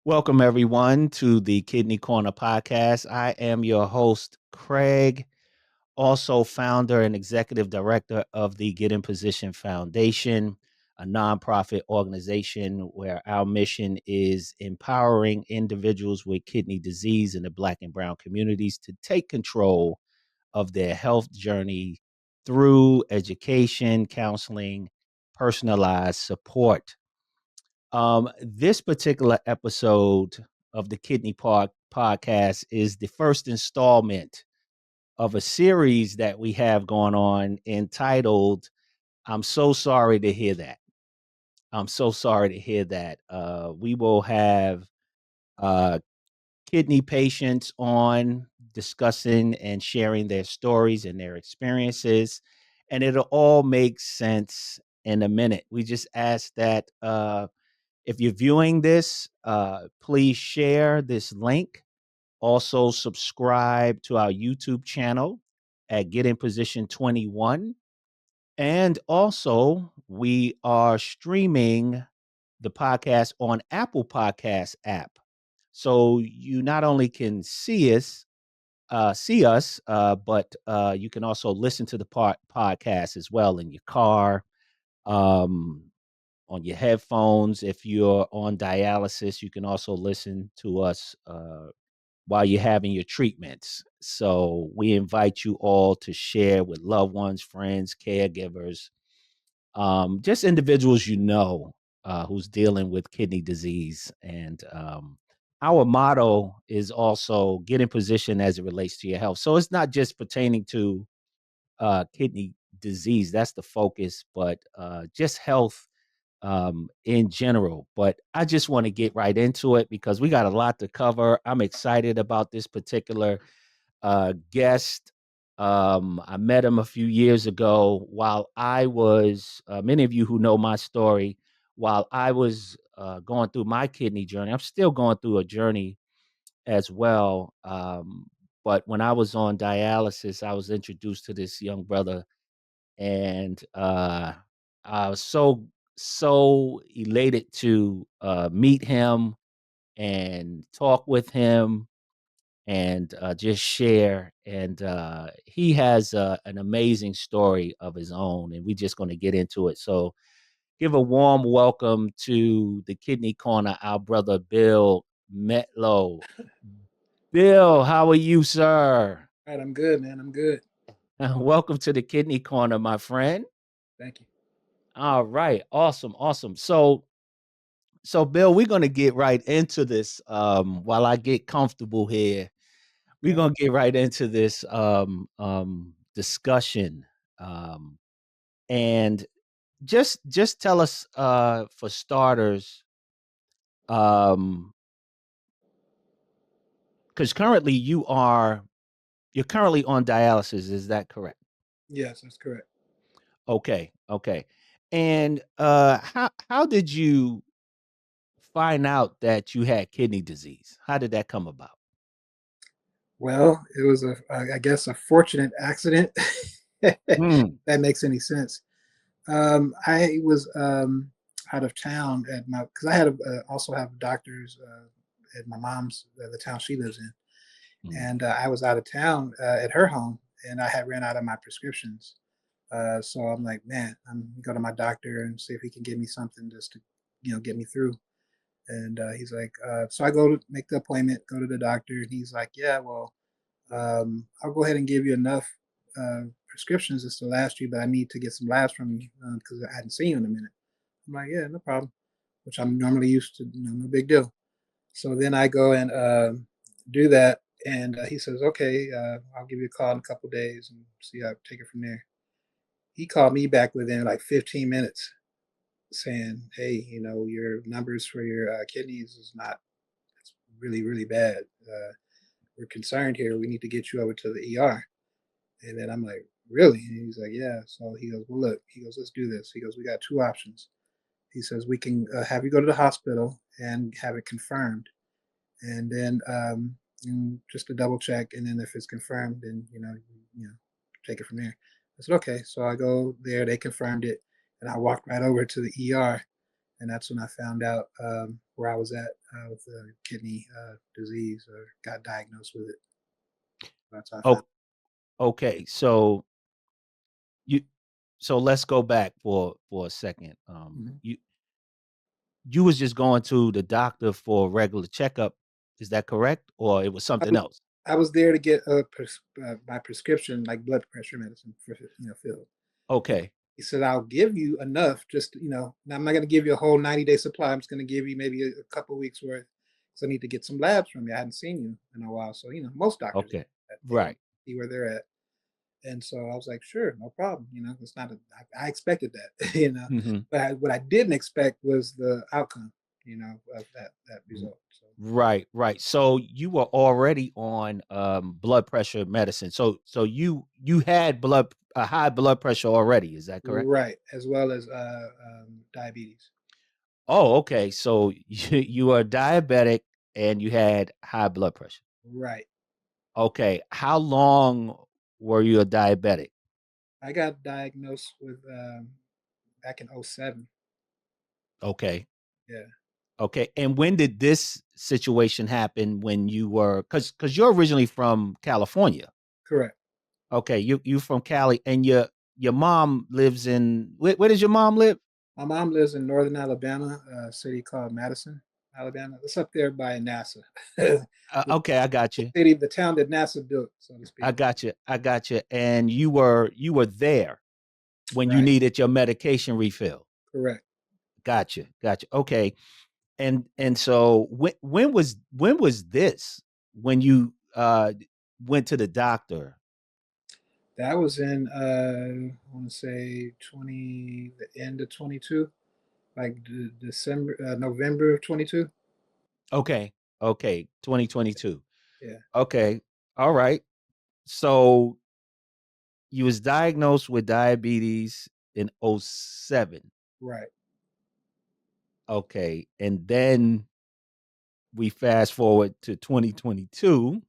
Welcome, everyone, to the Kidney Korner Podcast. I am your host, Craig, also founder and executive director of the Get in Position Foundation, a nonprofit organization where our mission is empowering individuals with kidney disease in the Black and Brown communities to take control of their health journey through education, counseling, personalized support. This particular episode of the Kidney Park podcast is the first installment of a series that we have going on entitled I'm So Sorry to Hear That. I'm so sorry to hear that. We will have uh, kidney patients on discussing and sharing their stories and their experiences, and it'll all make sense in a minute. We just ask that if you're viewing this, please share this link. Also, subscribe to our YouTube channel at Get in Position 21. And also, we are streaming the podcast on Apple Podcast app. So you not only can see us, but you can also listen to the podcast as well in your car, um, on your headphones. If you're on dialysis, you can also listen to us while you're having your treatments. So we invite you all to share with loved ones, friends, caregivers, just individuals who's dealing with kidney disease. And our motto is also get in position as it relates to your health. So it's not just pertaining to kidney disease, that's the focus, but just health in general. But I just want to get right into it because we got a lot to cover. I'm excited about this particular guest. I met him a few years ago while I was, many of you who know my story, while I was going through my kidney journey. I'm still going through a journey as well. But when I was on dialysis, I was introduced to this young brother, and I was so elated to meet him and talk with him and just share. And he has an amazing story of his own, and we're just going to get into it. So, give a warm welcome to the Kidney Corner, our brother Bill Mentlow. Bill, how are you, sir? All right, I'm good, man. I'm good. Welcome to the Kidney Corner, my friend. Thank you. All right, awesome, awesome. So Bill, we're gonna get right into this. While I get comfortable here, we're Okay. gonna get right into this discussion. Um, and just tell us, for starters, um, because currently you're currently on dialysis. Is that correct? Yes, that's correct. Okay, okay. And how did you find out that you had kidney disease? How did that come about? Well, it was I guess, a fortunate accident. Mm, That makes any sense. I was out of town at my because I had also have doctors at my mom's the town she lives in, mm, and I was out of town at her home, and I had ran out of my prescriptions. So I'm like, man, I'm gonna go to my doctor and see if he can give me something just to, get me through. And he's like, so I go to make the appointment, go to the doctor, and he's like, yeah, well, I'll go ahead and give you enough prescriptions just to last you, but I need to get some labs from you because I hadn't seen you in a minute. I'm like, yeah, no problem, which I'm normally used to, no big deal. So then I go and do that, and he says, okay, I'll give you a call in a couple days and see how I take it from there. He called me back within like 15 minutes saying, hey, your numbers for your kidneys is not, it's really, really bad. We're concerned here. We need to get you over to the ER. And then I'm like, really? And he's like, yeah. So he goes, well, look, he goes, let's do this. He goes, we got two options. He says, we can have you go to the hospital and have it confirmed. And then just to double check. And then if it's confirmed, then, take it from there. I said, okay. So I go there. They confirmed it. And I walked right over to the ER. and that's when I found out where I was at with the kidney disease, or got diagnosed with it. That's how I found. Oh, okay. You so let's go back for a second. Mhm. You was just going to the doctor for a regular checkup. Is that correct? Or it was I something was else? I was there to get my prescription, like blood pressure medicine, for filled. And Okay. he said, "I'll give you enough. Just now I'm not going to give you a whole 90-day supply. I'm just going to give you maybe a couple weeks worth. So I need to get some labs from you. I hadn't seen you in a while. So most doctors Okay. that they Right. see where they're at." And so I was like, "Sure, no problem. It's not I expected that, Mhm. but what I didn't expect was the outcome, of that result." So Right, right. So you were already on blood pressure medicine. So you had a high blood pressure already, is that correct? right, as well as diabetes. Oh, okay. So you are diabetic and you had high blood pressure. Right. Okay. How long were you a diabetic? I got diagnosed with back in '07. Okay. Yeah, Okay. And when did this situation happen when you were cuz you're originally from California. correct. Okay, you from Cali and your mom lives in where does your mom live? My mom lives in northern Alabama, a city called Madison, Alabama. It's up there by NASA. the Okay, I got you. the town that NASA built, so to I speak. got you. I got you. And you were there when you Right. needed your medication refill. Correct. Gotcha. Gotcha. Okay. And so when was this when you went to the doctor? That was in I want to say the end of 22, like December, November of 22. Okay. Okay. 2022. Yeah. Okay. All right. So you was diagnosed with diabetes in '07. Right. Okay. And then we fast forward to 2022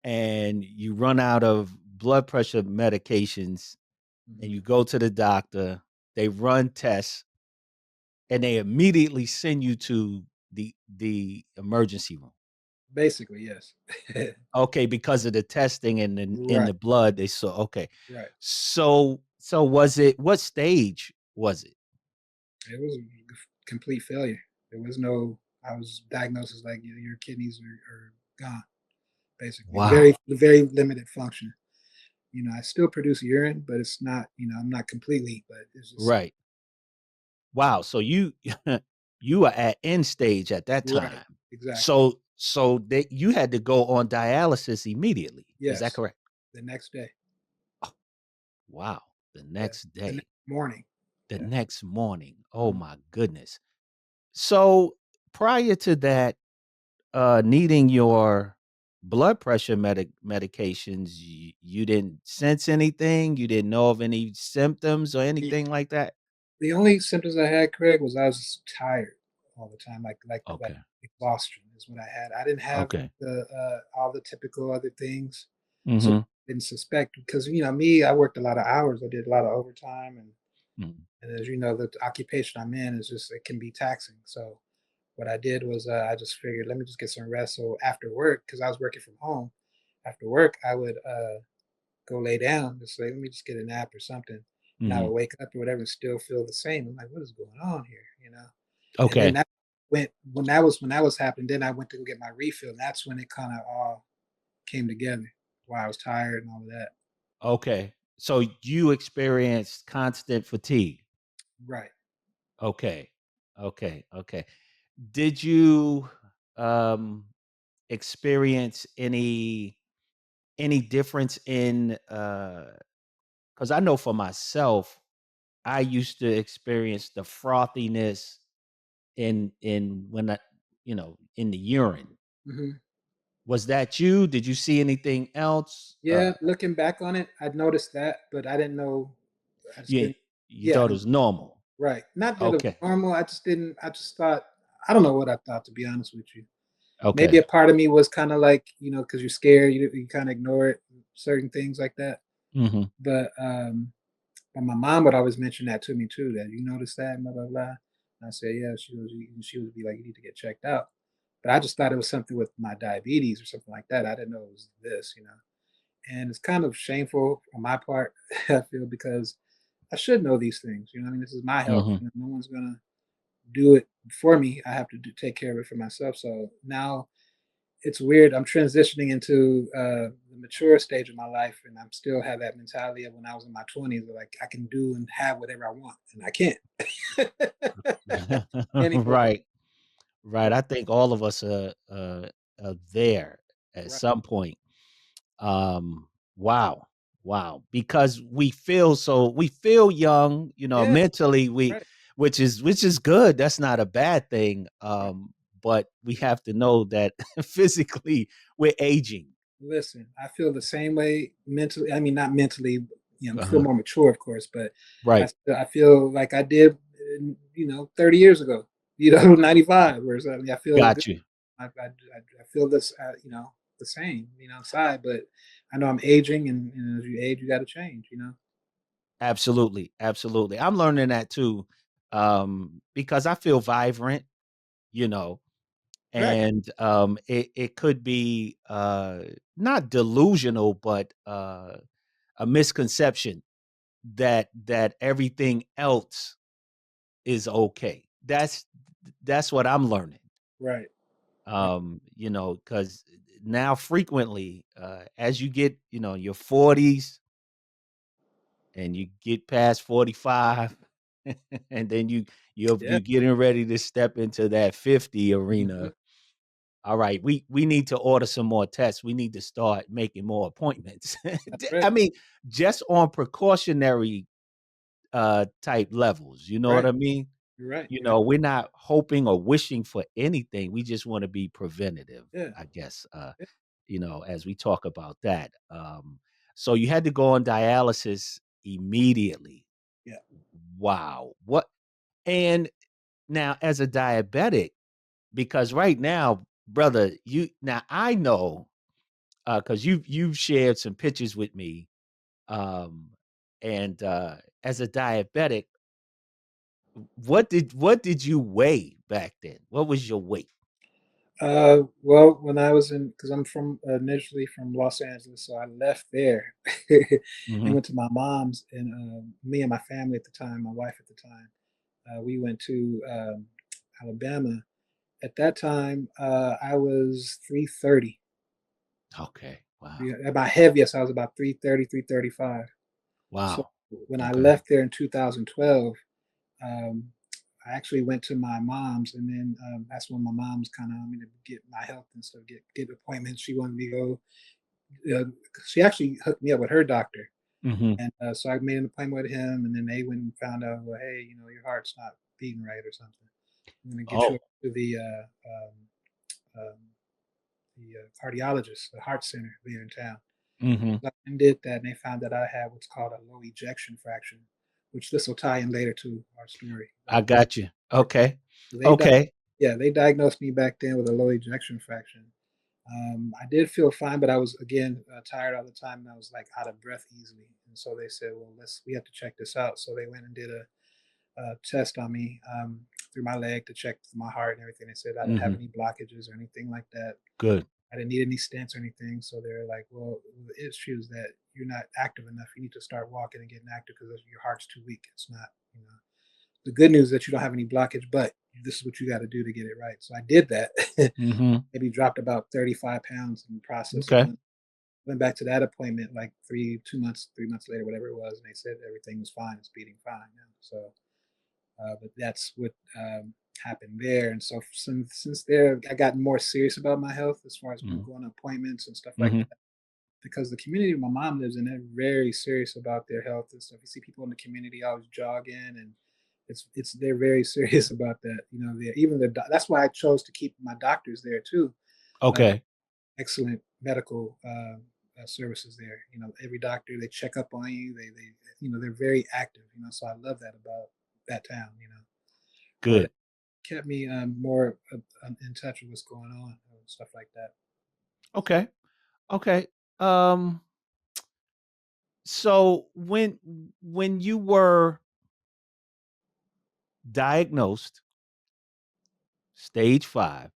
and you run out of blood pressure medications and Hmm. you go to the doctor, they run tests and they immediately send you to the emergency room. Basically, yes. Okay, because of the testing and in Right. the blood they saw. Okay. Right. So was it what stage was it? It was a complete failure. There was no. I was diagnosed as like your kidneys are gone, basically. Very Wow. very limited function. I still produce urine, but it's not. I'm not completely, but it's just Right. Wow, so you you were at end stage at that right. time. Exactly. So that you had to go on dialysis immediately. Is that Yes. correct? The next day. Oh, wow. The Yeah. next The next day, morning. the Yeah. next morning. Oh Mhm. my goodness. So prior to that, needing your blood pressure medications, you didn't sense anything. You didn't know of any symptoms or The anything like that. the only symptoms I had, Craig, was I was tired all the time, like Okay. exhaustion is what I had. I didn't have Okay. the all the typical other things, so Mm-hmm. didn't suspect because me, I worked a lot of hours. I did a lot of overtime, Mm-hmm. and as you know, the occupation I'm in is just it can be taxing. So what I did was I just figured let me just get some rest. So after work, because I was working from home, after work I would go lay down, just say, let me just get a nap or something. And I Mm-hmm. would wake up or whatever and still feel the same. I'm like, what is going on here? And then Okay. that went when that was happening, then I went to go get my refill. And that's when it kind of all came together. Why I was tired and all of that. Okay. So you experienced constant fatigue. Right. Okay. Okay. Okay. Did you um experience any difference in cuz I know for myself I used to experience the frothiness in when I in the urine. Hmm. Was that you? Did you see anything else? Yeah, looking back on it, I'd noticed that, but I didn't know. I just You didn't. you Yeah, I thought it didn't. was normal. Right. Not that it was Okay. normal. I just didn't. I just thought. I don't know what I thought, to be honest with you. Maybe a Okay. part of me was kind of like, because you're scared, you kind of ignore it, certain things like that. Mhm. But But my mom would always mention that to me too, that you notice that, blah blah blah. And I said, yeah. She would be like, you need to get checked out. But I just thought it was something with my diabetes or something like that. I didn't know it was this, you know. And it's kind of shameful on my part, I feel, because I should know these things. You know, what I mean, this is my health. Mhm. You know, no one's gonna do it for me. I have to take care of it for myself. So now it's weird. I'm transitioning into the mature stage of my life, and I'm still have that mentality of when I was in my 20s, where like I can do and have whatever I want, and I can't anymore. Right. Right. Right, I think all of us are there at right. some point. Wow. Wow. Because we feel young, Yeah, mentally right, which is good. That's not a bad thing. right. But we have to know that physically we're aging. Listen, I feel the same way mentally. I mean, not mentally. You know, I feel Uh-huh. more mature, of course, but Right. I feel like I did, 30 years ago. You know, 95 or something. I feel good. Got you. I feel this, the same, inside, but I know I'm aging, and as you age, you gotta change, you know? Absolutely. Absolutely. I'm learning that too. Because I feel vibrant, you know, Right, and it could be not delusional, but a misconception that everything else is okay. That's what I'm learning. right, right. Because now frequently, as you get, your 40s and you get past 45, and then Yeah, you're getting ready to step into that 50 mhm, arena. All right, we need to order some more tests. We need to start making more appointments. that's right. I mean, just on precautionary type levels, you know what Right, I mean? you're right, you're We're not hoping or wishing for anything. We just want to be preventative, yeah, I guess. yeah, As we talk about that. So you had to go on dialysis immediately. yeah. Wow. What and now as a diabetic, because right now, brother, I know because you've shared some pictures with me. Um, and as a diabetic, what did you weigh back then? What was your weight? Well, when I was in, because I'm from initially from Los Angeles, so I left there and Hmm. went to my mom's, and me and my family at the time, my wife at the time, we went to Alabama. At that time, I was 330. Okay. Wow. Yeah, at my heaviest, I was about 330, 335. So Wow. when I Okay. left there in 2012, um, I actually went to my mom's, and then that's when my mom's kind of wanted me to get my health and stuff, get appointments. She wanted me to go. Uh, she actually hooked me up with her doctor, Hmm. and so I made an appointment with him, and then they went and found out, well, hey, your heart's not beating right or something. I'm going to get you Oh. up to um, the cardiologist, the heart center there in town. Hmm. I did that, and they found that I had what's called a low ejection fraction, which this will tie in later to our story. I got you. Yeah, Okay. so Okay. yeah, they diagnosed me back then with a low ejection fraction. I did feel fine, but I was again tired all the time, and I was like out of breath easily. And so they said, "Well, we have to check this out." So they went and did a test on me through my leg to check my heart and everything. They said I didn't have Hmm. any blockages or anything like that. Good. I didn't need any stents or anything. So they're like, "Well, the issue is that you're not active enough. You need to start walking and getting active because your heart's too weak. It's not, you know." The good news is that you don't have any blockage, but this is what you got to do to get it right. So I did that. Hmm. Maybe dropped about 35 pounds in the process. So I Okay. went back to that appointment like 3 months later, whatever it was, and they said everything was fine. It's beating fine now. So, but that's what happened there. And so since there, I got more serious about my health as far as Hmm. going to appointments and stuff like Hmm. that. Because the community my mom lives in, they're very serious about their health and stuff. You see people in the community always jogging, and it's they're very serious about that. Even that's why I chose to keep my doctors there too. Uh, Okay. Excellent medical services there. Every doctor, they check up on you. They're very active. So I love that about that town. But it Good. kept me more in touch with what's going on and stuff like that. Okay. Okay. Um, So when you were diagnosed stage 5,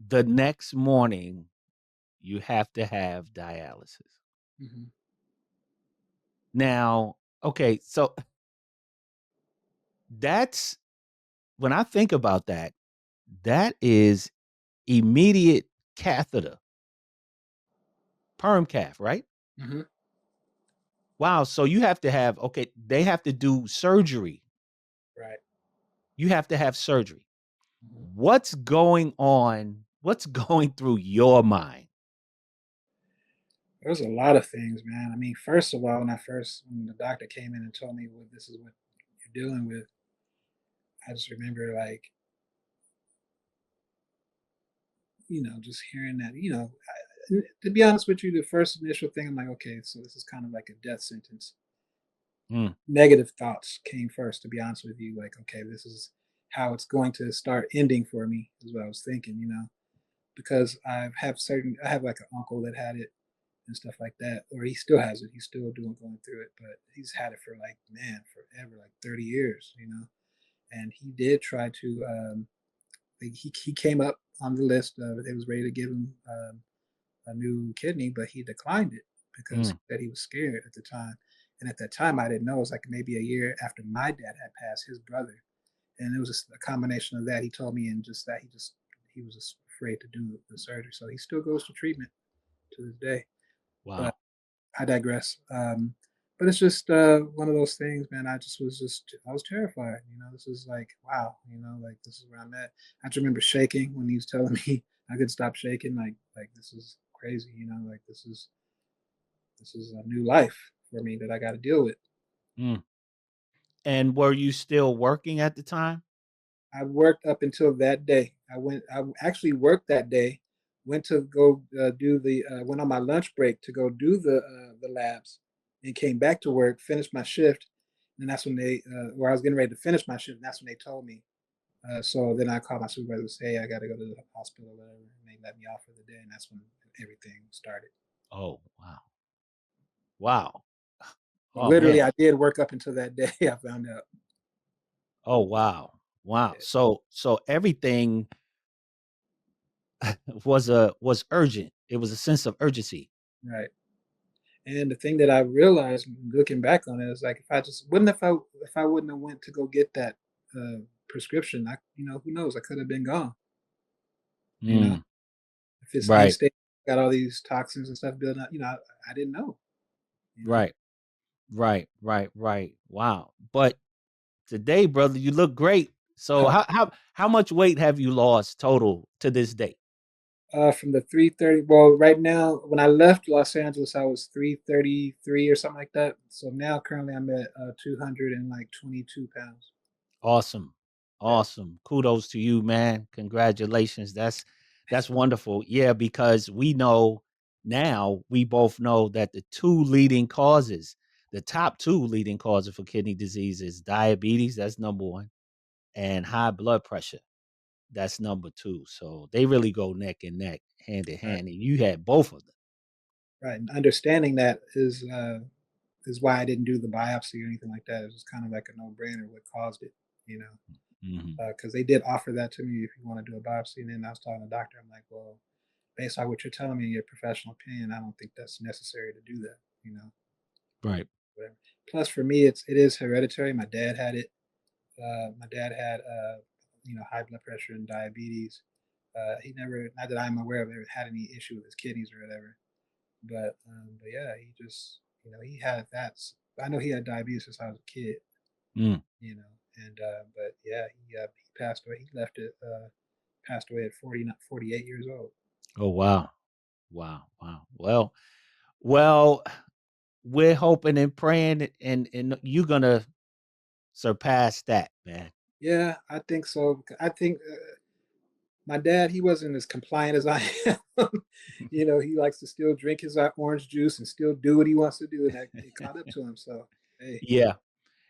the next morning you have to have dialysis. Mhm. Now, okay, so that's when I think about that, that is immediate catheter, perm cath, right? Mhm. Wow, so you have to have okay, they have to do surgery. Right. You have to have surgery. Mhm. What's going on? What's going through your mind? There's a lot of things, man. I mean, first of all, when the doctor came in and told me, "Well, this is what you're dealing with," I just remember, like, just hearing that, to be honest with you, the first initial thing, I'm like, "Okay, so this is kind of like a death sentence." Mm, Negative thoughts came first, to be honest with you, like, "Okay, this is how it's going to start ending for me," is what I was thinking, because I have, like, an uncle that had it and stuff like that, or he still has it. He's still going through it, but he's had it for, like, man, forever, like 30 years, and he did try to, like, he came up on the list of it was ready to give him, a new kidney, but he declined it because he mm, said he was scared at the time, and at that time, I didn't know. It was, like, maybe a year after my dad had passed, his brother, and it was just a combination of that. He told me, and just that he was just afraid to do the surgery, so he still goes to treatment to this day, but wow. I digress. But it's just one of those things, man. I was terrified. This is like, wow. Like, this is where I'm at. I just remember shaking when he was telling me I could stop shaking. Like, this is crazy. Like, this is a new life for me that I got to deal with. Mm. And were you still working at the time? I worked up until that day. I actually worked that day. Went to go went on my lunch break to go do the labs, and came back to work. Finished my shift, and that's when where I was getting ready to finish my shift. And that's when they told me. So then I called my supervisor and said, "Hey, I got to go to the hospital, or whatever." And they let me off for the day, and that's when everything started. Oh, wow. Wow. But Oh, man. literally, I did work up until that day. I found out. Oh, wow. Wow. Yeah, So everything was urgent. It was a sense of urgency. right. And the thing that I realized looking back on it is, like, if I wouldn't have went to go get that prescription, who knows? I could have been gone. You know, Mm, if it's end right, stage, got all these toxins and stuff building up. I didn't know. You know, right, right. Wow. But today, brother, you look great. So how much weight have you lost total to this date? from the 330. Well, right now, when I left Los Angeles, I was 333 or something like that. So now, currently, I'm at 200 and like 22 pounds. Awesome. Yeah, Awesome. Kudos to you, man. Congratulations. That's wonderful. Yeah, because we know now, we both know that the top two leading causes for kidney disease is diabetes, that's number 1, and high blood pressure. That's number 2. So they really go neck and neck, hand in right, hand, and you had both of them. right. And understanding that is why I didn't do the biopsy or anything like that. It was kind of like a no-brainer what caused it, you know, Mhm. because they did offer that to me if you want to do a biopsy. And then I was talking to the doctor. I'm like, well, based on what you're telling me in your professional opinion, I don't think that's necessary to do that. Right. Whatever. Plus, for me, it is hereditary. My dad had it. My dad had high blood pressure and diabetes. He never, not that I'm aware of, ever had any issue with his kidneys or whatever. But yeah, he just he had that. I know he had diabetes since I was a kid. Mm. And but yeah, he passed away. He left it passed away at 40, not 48 years old. Oh, wow. Wow. Well, we're hoping and praying and you're gonna surpass that, man. Yeah, I think so. I think my dad, he wasn't as compliant as I am. He likes to still drink his orange juice and still do what he wants to do, and that it caught up to him. So, hey, Yeah.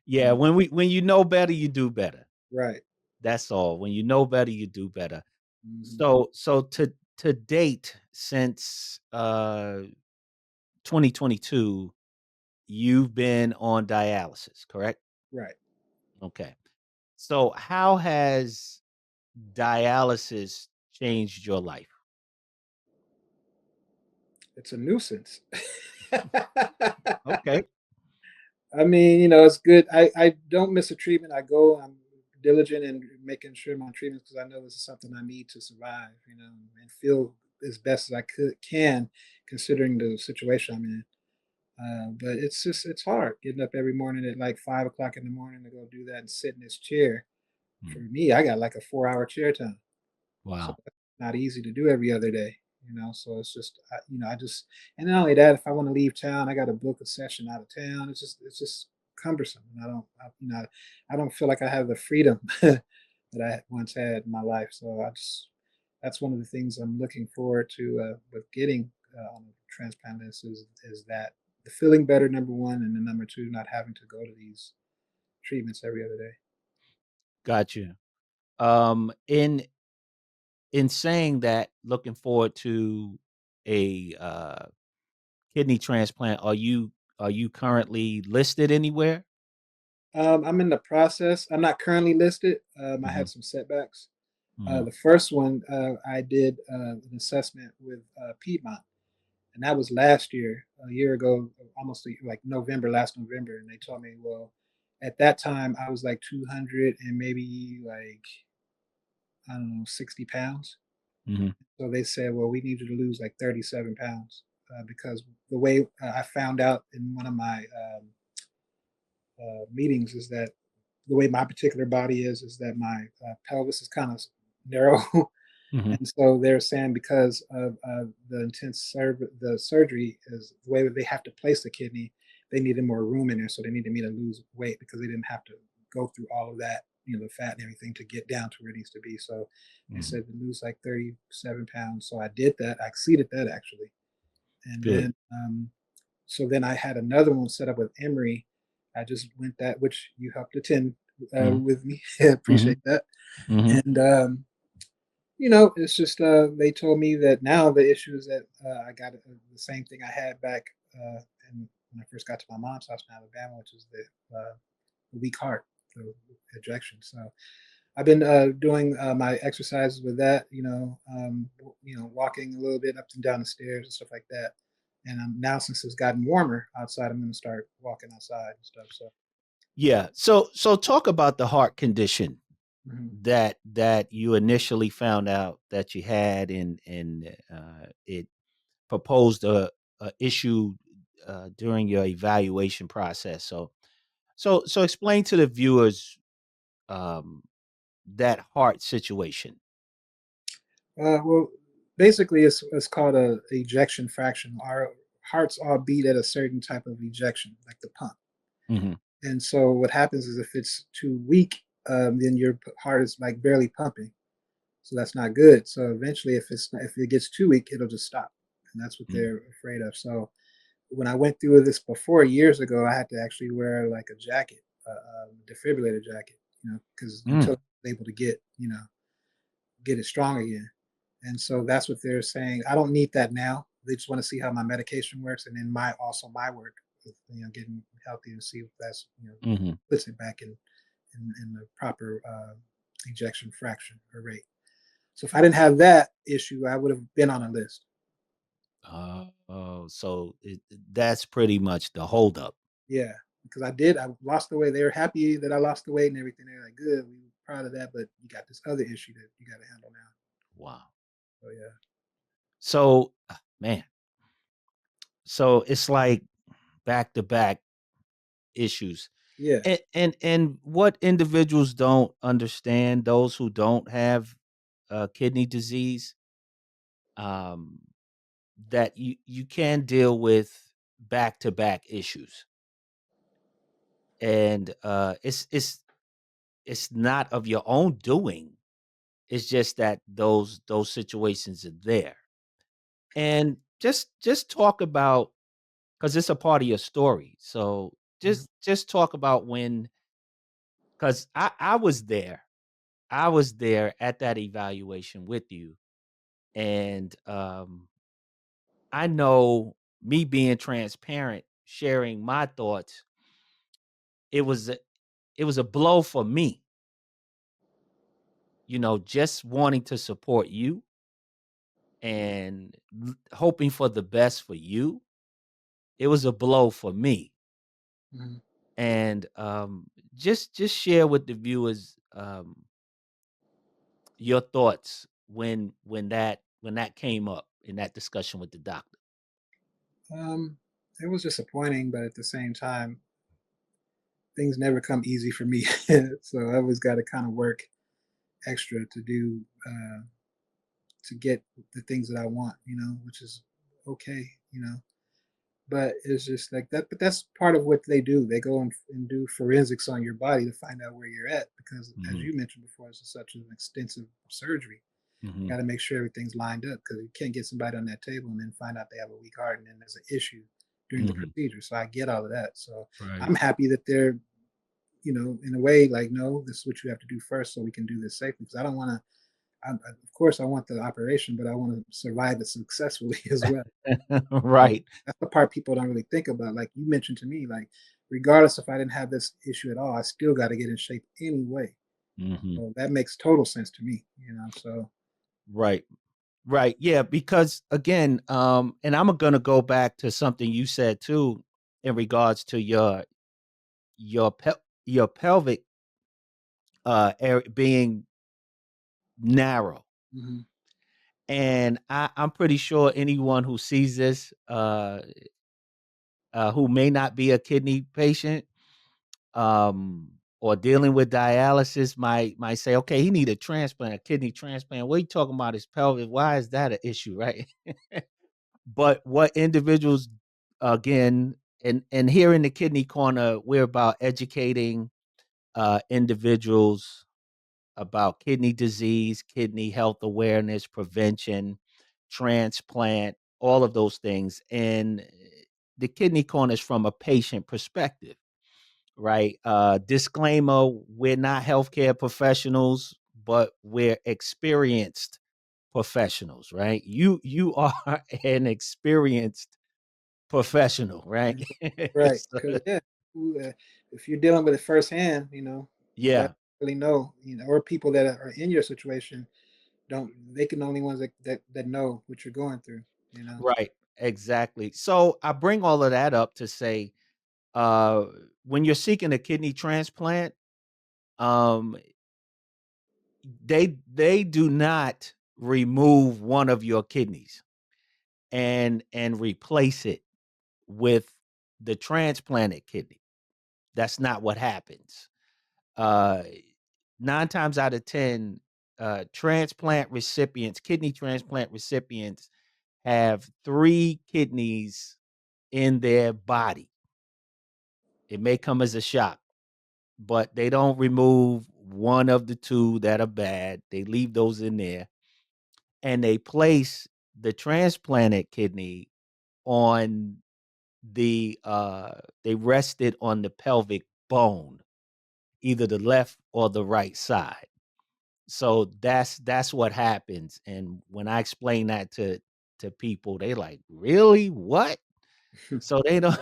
Yeah, you know, when you know better, you do better. right. That's all. When you know better, you do better. Hmm. So to date, since 2022, you've been on dialysis, correct? Right. Okay. So how has dialysis changed your life? It's a nuisance. Okay. I mean, it's good. I don't miss a treatment. I go, I'm diligent in making sure my treatments because I know this is something I need to survive, and feel as best as I can considering the situation I'm in. But it's hard getting up every morning at like 5 o'clock in the morning to go do that and sit in this chair. For Mm. me, I got like a 4 hour chair time. So Wow. that's not easy to do every other day, So it's just, I just, and not only that, if I want to leave town, I got to book a session out of town. It's just cumbersome. And I don't feel like I have the freedom that I once had in my life. So that's one of the things I'm looking forward to with getting on a transplant list is that the feeling better, number one, and then number two, not having to go to these treatments every other day. Got you. In saying that, looking forward to a kidney transplant, are you currently listed anywhere? I'm in the process. I'm not currently listed. I Mhm, had some setbacks. mhm, The first one, I did an assessment with Piedmont, and that was last year, a year ago, almost like November, last November. And they told me, well, at that time, I was like 200 and maybe like, I don't know, 60 pounds. mhm, So they said, well, we need you to lose like 37 pounds because the way I found out in one of my meetings is that the way my particular body is that my pelvis is kind of narrow. mhm, And so they're saying because of the the surgery is the way that they have to place the kidney, they needed more room in there. So they needed me to lose weight because they didn't have to go through all of that, the fat and everything to get down to where it needs to be. So they mhm. said to lose like 37 pounds. So I did that. I exceeded that actually. And Good. then so then I had another one set up with Emory. I just went that, which you helped attend Mhm, with me. Appreciate mhm, that. mhm. And it's just they told me that now the issue is that I got the same thing I had back when I first got to my mom's house in Alabama, which is the weak heart, the ejection. So I've been doing my exercises with that, walking a little bit up and down the stairs and stuff like that. And now since it's gotten warmer outside, I'm going to start walking outside and stuff. So Yeah. So talk about the heart condition mhm. that you initially found out that you had, and it proposed a issue during your evaluation process. So explain to the viewers um, that heart situation. Well, basically, it's called a ejection fraction. Our hearts all beat at a certain type of ejection, like the pump. Hmm. And so what happens is if it's too weak, then your heart is like barely pumping. So that's not good. So eventually, if it gets too weak, it'll just stop, and that's what Hmm. they're afraid of. So when I went through this before years ago, I had to actually wear like a jacket, defibrillator jacket, because Mm. until I was able to get it strong again. And so that's what they're saying. I don't need that now. They just want to see how my medication works, and then my work with getting healthy and see if that's Hmm. puts it back in the proper ejection fraction or rate. So if I didn't have that issue, I would have been on a list. That's pretty much the holdup. Yeah, because I did. I lost the weight. They were happy that I lost the weight and everything. They're like, "Good, we were proud of that." But you got this other issue that you got to handle now. Wow. So yeah, So man, so it's like back to back issues. yeah. And what individuals don't understand, those who don't have kidney disease, um, that you can deal with back to back issues, and it's not of your own doing. It's just that those situations are there, and just talk about, because it's a part of your story. So Mhm. just talk about when, because I was there. I was there at that evaluation with you, and I know. me being transparent, sharing my thoughts, it was a blow for me, just wanting to support you and hoping for the best for you. It was a blow for me. Mhm. And just share with the viewers your thoughts when that came up in that discussion with the doctor. Um, it was disappointing, but at the same time, things never come easy for me. So I always got to kind of work extra to do to get the things that I want, which is okay. But it's just like that. But that's part of what they do. They go and do forensics on your body to find out where you're at, because, as Mhm, you mentioned before, it's such an extensive surgery. You mhm, got to make sure everything's lined up, because you can't get somebody on that table and then find out they have a weak heart and then there's an issue during the mhm. procedure. So I get all of that. So Right. I'm happy that they're, in a way, like, no, this is what you have to do first so we can do this safely. Because I don't want to. Of course, I want the operation, but I want to survive it successfully as well. So Right. that's the part people don't really think about. Like you mentioned to me, like, regardless if I didn't have this issue at all, I still got to get in shape anyway. Mhm. So that makes total sense to me. So Right. Right. Yeah, because again, and I'm gonna go back to something you said too in regards to your pelvic area being narrow. mhm, And I'm pretty sure anyone who sees this, who may not be a kidney patient, or dealing with dialysis might say, okay, he need a transplant, a kidney transplant. What are you talking about? His pelvic? Why is that an issue, right? But what individuals, again, and here in the Kidney Corner, we're about educating individuals about kidney disease, kidney health awareness, prevention, transplant, all of those things. And the Kidney Corner is from a patient perspective, right? Disclaimer: we're not healthcare professionals, but we're experienced professionals, right? You are an experienced professional, right? right. So, Because yeah, if you're dealing with it firsthand, you got to yeah, really know, or people that are in your situation don't. They can only ones that know what you're going through. right, exactly. So I bring all of that up to say, uh, when you're seeking a kidney transplant, um, they do not remove one of your kidneys and replace it with the transplanted kidney. That's not what happens. Uh, 9 times out of 10, transplant recipients, kidney transplant recipients have 3 kidneys in their body. It may come as a shock, but they don't remove one of the 2 that are bad. They leave those in there, and they place the transplanted kidney on they rest it on the pelvic bone, either the left or the right side. So that's what happens, and when I explain that to people, they like, "Really? What?" So they don't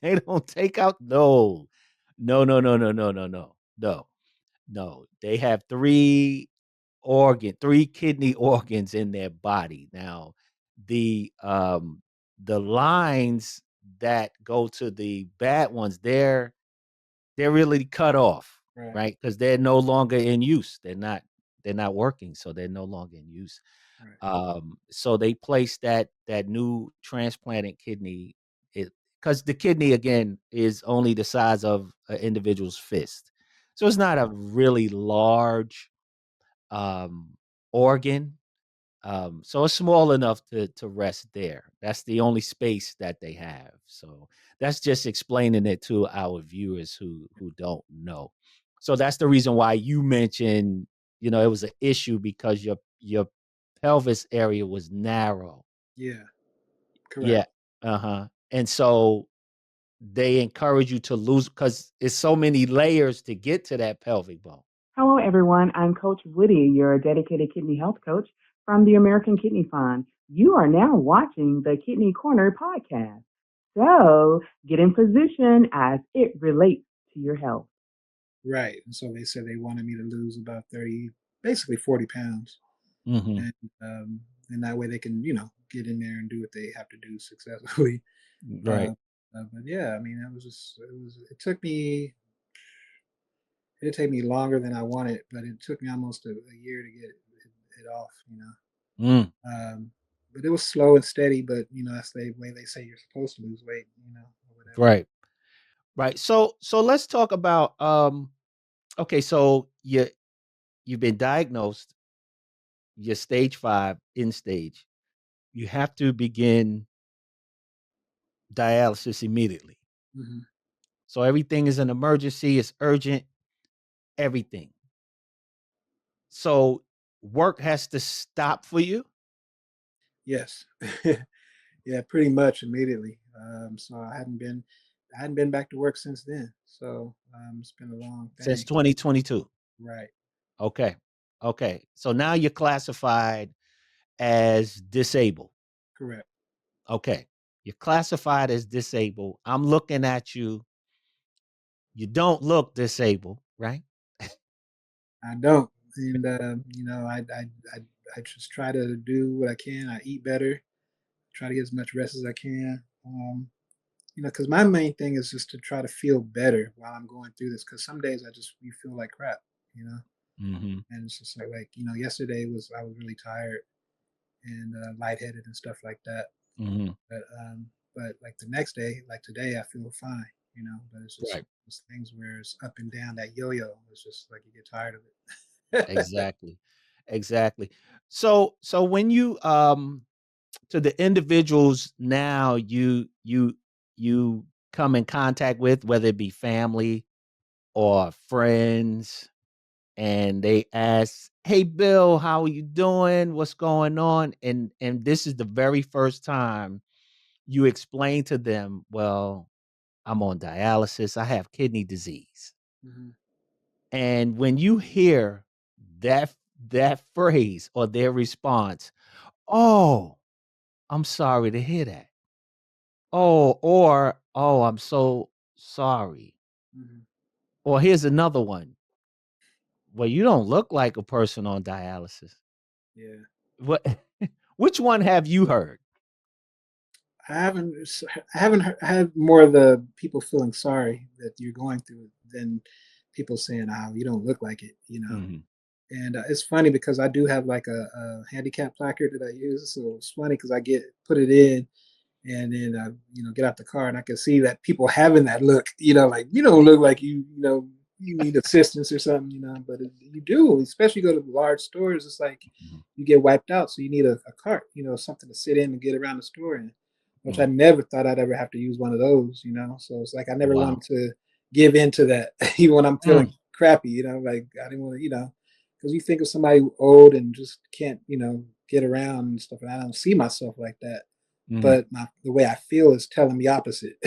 they don't take out. No. No, no, no, no, no, no, no. No. No. They have 3 kidney organs in their body. Now, the, the lines that go to the bad ones, they're really cut off, Right, right? Because 'Cause they're no longer in use. They're not working, so they're no longer in use. right. So they place that new transplanted kidney, because the kidney, again, is only the size of an individual's fist. So it's not a really large, um, organ, so it's small enough to rest there. That's the only space that they have. So that's just explaining it to our viewers who don't know. So that's the reason why you mentioned, it was an issue because your pelvis area was narrow. Yeah, correct. Yeah. Uh-huh. And so they encourage you to lose because it's so many layers to get to that pelvic bone. Hello, everyone. I'm Coach Woody, your dedicated kidney health coach from the American Kidney Fund. You are now watching the Kidney Korner Podcast. So get in position as it relates to your health. Right. And so they said they wanted me to lose about 30, basically 40 pounds. Hmm. And and that way they can, get in there and do what they have to do successfully. Right. Uh, but yeah, I mean, it took me, it did take me longer than I wanted, but it took me almost a year to get it off. Mm, Um, but it was slow and steady, but, that's the way they say you're supposed to lose weight, or whatever. right. Right. So let's talk about okay, so you've been diagnosed, you're stage 5 in stage. You have to begin dialysis immediately. Hmm. So everything is an emergency, it's urgent, everything. So work has to stop for you Yes. Yeah, pretty much immediately. So I hadn't been back to work since then. So it's been a long since thing. 2022. Right. Okay. Okay. So now you're classified as disabled. Correct. Okay. You're classified as disabled. I'm looking at you. You don't look disabled, right? I don't, and I just try to do what I can. I eat better. Try to get as much rest as I can. Because my main thing is just to try to feel better while I'm going through this. Because some days you feel like crap. You know, Mhm. and it's just like yesterday I was really tired and lightheaded and stuff like that. Mhm. But like the next day, like today, I feel fine. But it's just Right. those things where it's up and down. That yo-yo. It's just like you get tired of it. Exactly. Exactly. So when you to the individuals now you come in contact with, whether it be family or friends, and they ask, "Hey, Bill, how are you doing? What's going on?" And this is the very first time you explain to them, "Well, I'm on dialysis. I have kidney disease." Hmm. And when you hear that that phrase or their response, "Oh, I'm sorry to hear that." Oh, or, "Oh, I'm so sorry." Hmm. Or here's another one. "Well, you don't look like a person on dialysis." Yeah. What which one have you heard? I haven't had more of the people feeling sorry that you're going through it than people saying, "Oh, you don't look like it." Mhm. And it's funny because I do have like a handicap placard that I use, so it's funny because I get put it in, and then get out the car, and I can see that people having that look, like you don't look like you need assistance or something, but you do, especially go to large stores. It's like Mhm. you get wiped out, so you need a cart, something to sit in and get around the store in, which I Mm. never thought I'd ever have to use one of those. So it's like I never Wow. wanted to give in to that, even when I'm feeling Mm. crappy, like I didn't want to, because you think of somebody old and just can't, get around and stuff, and I don't see myself like that, Mhm. but the way I feel is telling me opposite.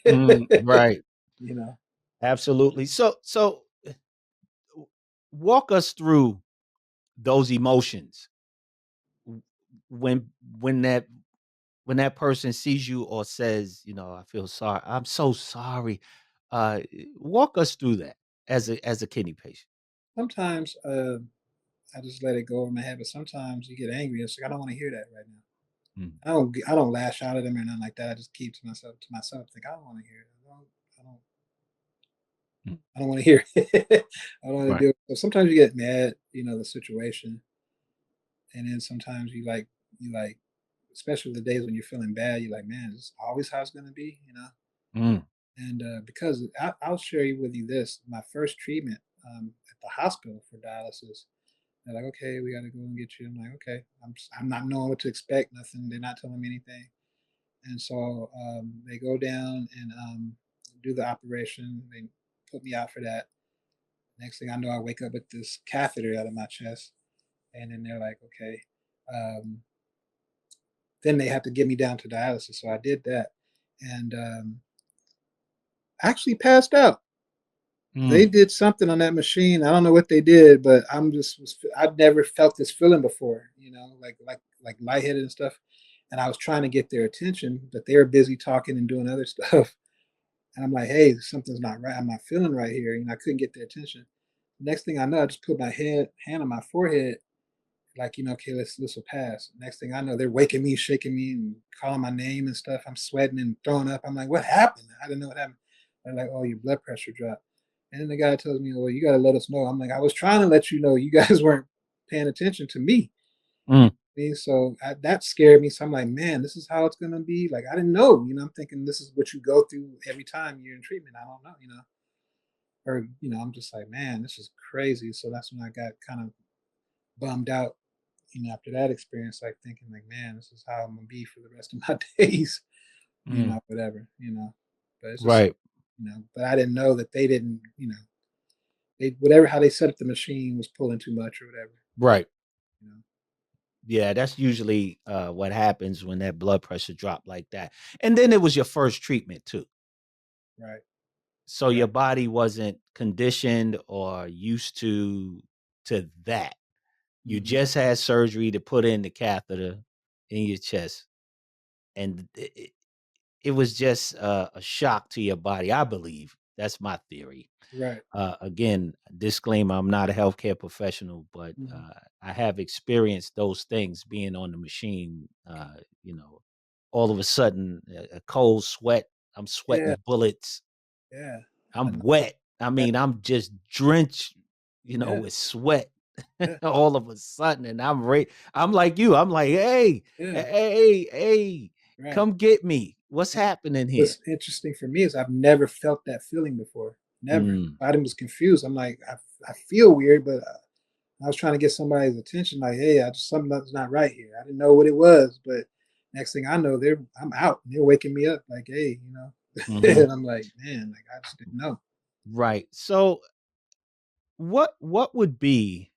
Mm. Right. you know. Absolutely. So walk us through those emotions w- when when that when that person sees you or says, "I feel sorry. I'm so sorry." Uh, Walk us through that as a kidney patient. Sometimes I just let it go over my head, but sometimes you get angry. It's like I don't want to hear that right now. Mm. I don't lash out at them or nothing like that. I just keep to myself. Think I don't want to hear it. I don't Mm. I don't want to hear it. I don't want to Right. do it. So sometimes you get mad, the situation, and then sometimes you like, especially the days when you're feeling bad. You're like, man, is this always how it's gonna be. Mm. And because I'll share with you this, my first treatment at the hospital for dialysis, they're like, okay, we got to go and get you. I'm like, okay, I'm not knowing what to expect, nothing. They're not telling me anything. And so they go down and do the operation. They put me out for that. Next thing I know, I wake up with this catheter out of my chest. And then they're like, okay. Um, then they have to get me down to dialysis. So I did that and actually passed out. They Mm, did something on that machine. I don't know what they did, but I've never felt this feeling before, like lightheaded and stuff. And I was trying to get their attention, but they were busy talking and doing other stuff. And I'm like, hey, something's not right. I'm not feeling right here. I couldn't get their attention. Next thing I know, I just put my hand on my forehead, like, okay, this will pass. Next thing I know, they're waking me, shaking me, and calling my name and stuff. I'm sweating and throwing up. I'm like, what happened? I didn't know what happened. They're like, oh, your blood pressure dropped. And then the guy tells me, well, you got to let us know. I'm like, I was trying to let you know. You guys weren't paying attention to me. You mm, know what I mean? So that scared me. So I'm like, man, this is how it's gonna be. Like, I didn't know. I'm thinking this is what you go through every time you're in treatment. I don't know. Or I'm just like, man, this is crazy. So that's when I got kind of bummed out. After that experience, like thinking, like, man, this is how I'm gonna be for the rest of my days. mm. Whatever. But it's just, Right, But I didn't know that they didn't. They whatever how they set up the machine was pulling too much or whatever. right. You know. Yeah, that's usually what happens when that blood pressure drop like that. And then it was your first treatment too. Right. So your Right. body wasn't conditioned or used to that. You Hmm. just had surgery to put in the catheter in your chest, and it was just a shock to your body, I believe. That's my theory. Right. Again, disclaimer, I'm not a healthcare professional, but Hmm. I have experienced those things being on the machine. All of a sudden, a cold sweat, I'm Yeah. sweating bullets, Yeah. I I'm know. wet. I That. mean, I'm just drenched, Yeah. with sweat Yeah. all of a sudden. And I'm like you. I'm like, hey, Yeah. hey, hey, Right. come get me. What's happening here? What's interesting for me is I've never felt that feeling before. Never. Mm, I was confused. I'm like, I feel weird, but I was trying to get somebody's attention. Like, hey, something's not right here. I didn't know what it was, but next thing I know, I'm out. And they're waking me up. Like, hey, hmm. and I'm like, man, like I just didn't know. Right. So what would be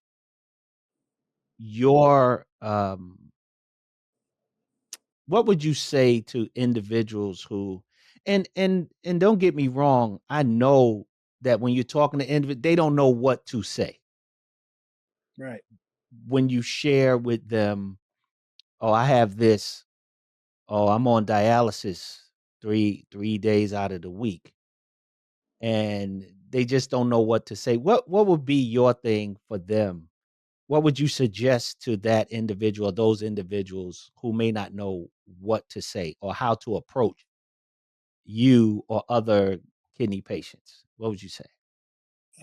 your what would you say to individuals who and don't get me wrong, I know that when you're talking to they don't know what to say Right. when you share with them, oh, I have this, oh, I'm on dialysis 3 days out of the week, and they just don't know what to say. What would be your thing for them? What would you suggest to that individual, those individuals who may not know what to say or how to approach you or other kidney patients? What would you say?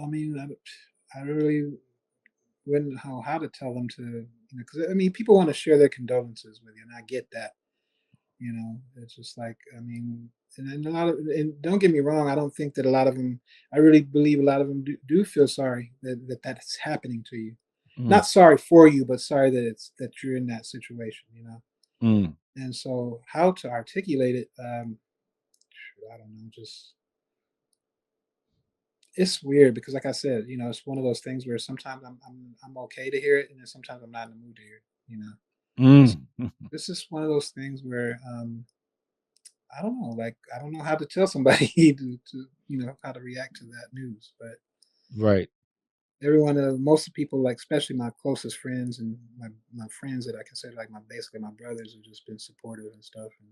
I mean, I really wouldn't know how to tell them to, because I mean, people want to share their condolences with you, and I get that. It's just like, I mean, and and don't get me wrong, I don't think that a lot of them, I really believe a lot of them do feel sorry that that's happening to you. Mm, Not sorry for you, but sorry that you're in that situation. mm, And so how to articulate it, I don't know, just it's weird because like I said, it's one of those things where sometimes I'm okay to hear it, and then sometimes I'm not in the mood to hear it. This mm. this is one of those things where I don't know, like, I don't know how to tell somebody to how to react to that news, but Right. most of the people, like, especially my closest friends and my friends that I consider, like, basically my brothers have just been supportive and stuff and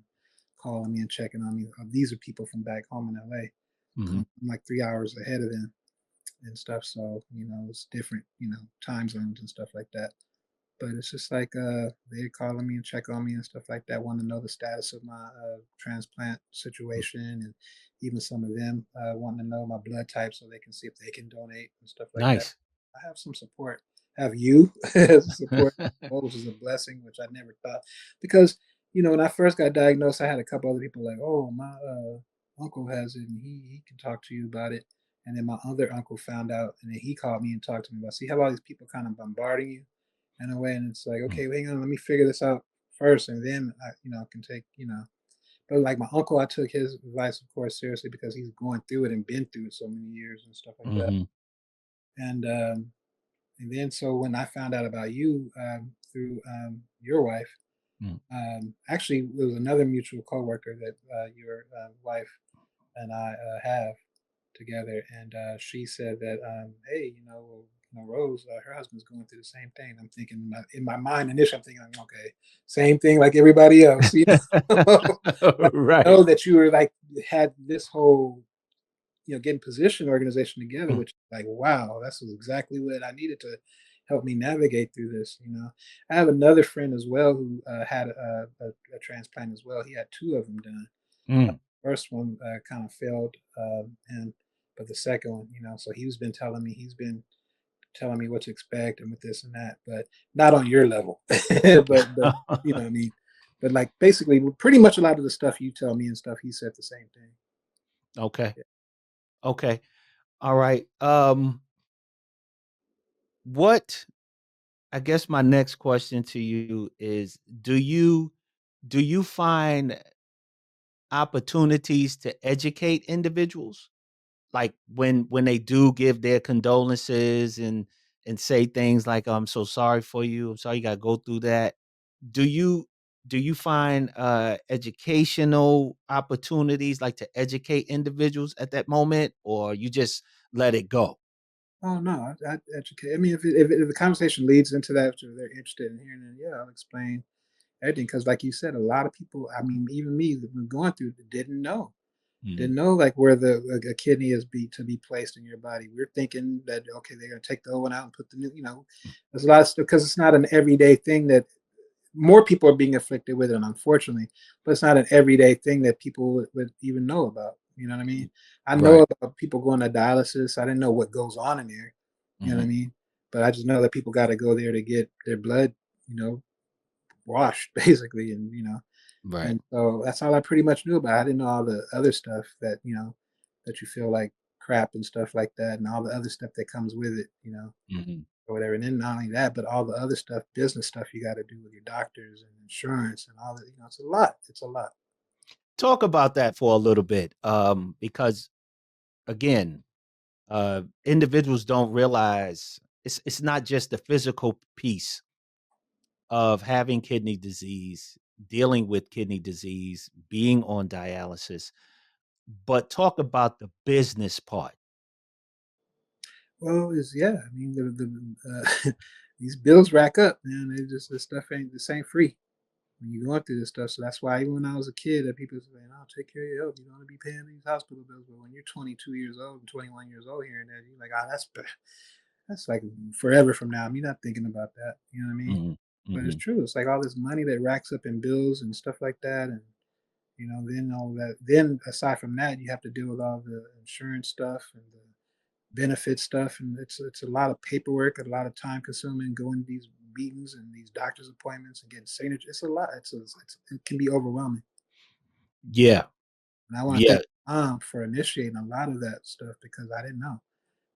calling me and checking on me. These are people from back home in LA. Mhm. I'm like 3 hours ahead of them and stuff, so, it's different, time zones and stuff like that. But it's just like, they're calling me and check on me and stuff like that, wanting to know the status of my, transplant situation, and even some of them, wanting to know my blood type so they can see if they can donate and stuff like that. Nice. I have some support. Have you as support, which is a blessing, which I never thought. Because, when I first got diagnosed, I had a couple other people like, "Oh, my, uncle has it, and he can talk to you about it." And then my other uncle found out, and then he called me and talked to me about. So you have all these people kind of bombarding you in a way, and it's like, Mm, okay, hang on, let me figure this out first, and then I, can take, But like my uncle, I took his advice, of course, seriously because he's going through it and been through it so many years and stuff like that. mhm, And then so when I found out about you through your wife, mm, actually there was another mutual coworker that your wife and I have together, and she said that, hey, well, Rose, her husband's going through the same thing. I'm thinking in my mind initially, I'm thinking, like, okay, same thing like everybody else, But I Right. know that you were like had this whole getting position organization together, Mm, which like wow, that's exactly what I needed to help me navigate through this. I have another friend as well who had a transplant as well. He had two of them done. mm. First one kind of failed him, but the second one, so he's been telling me what to expect and with this and that, but not on your level. but what I mean. But like basically, pretty much a lot of the stuff you tell me and stuff, he said the same thing. Okay. Yeah. Okay. All right. What I guess my next question to you is do you find opportunities to educate individuals? Like when they do give their condolences and say things like, "I'm so sorry for you. I'm sorry you gotta go through that." Do you do you find educational opportunities like to educate individuals at that moment, or you just let it go? Oh no, I educate. I mean, if the conversation leads into that, if they're interested in hearing it, yeah, I'll explain everything. Because, like you said, a lot of people. I mean, even me, that been going through, it, Mhm. didn't know like where a kidney is be to be placed in your body. We're thinking that okay, they're gonna take the old one out and put the new. There's a lot of stuff because it's not an everyday thing that more people are being afflicted with it, unfortunately, but it's not an everyday thing that people would even know about. You know what I mean? I know Right. about people going to dialysis. I didn't know what goes on in there. You know what I Mhm. mean? But I just know that people got to go there to get their blood, you know, washed basically, Right. and so that's all I pretty much knew about it. I didn't know all the other stuff that that you feel like crap and stuff like that, and all the other stuff that comes with it, Mhm. or whatever. And then not only that, but all the other stuff, business stuff you got to do with your doctors and insurance and all that. It's a lot. It's a lot. Talk about that for a little bit, because again, individuals don't realize it's not just the physical piece of having kidney disease, dealing with kidney disease, being on dialysis, but talk about the business part. Well, is yeah. I mean, these bills rack up, man. They just this stuff ain't this ain't free when you're going through this stuff. So that's why even when I was a kid, that people say, "I'll take care of your health. You don't want to be paying these hospital bills." But when you're 22 years old and 21 years old here and there, you're like, "Ah, that's like forever from now." I mean, you're not thinking about that. You know what I mean? Mhm. But it's Mhm. true. It's like all this money that racks up in bills and stuff like that, and then all that. Then aside from that, you have to deal with all the insurance stuff and the benefit stuff, and it's a lot of paperwork, a lot of time consuming, going to these meetings and these doctor's appointments and getting signatures. It's a lot. It can be overwhelming. Yeah. And I want to Yeah. thank my mom for initiating a lot of that stuff because I didn't know.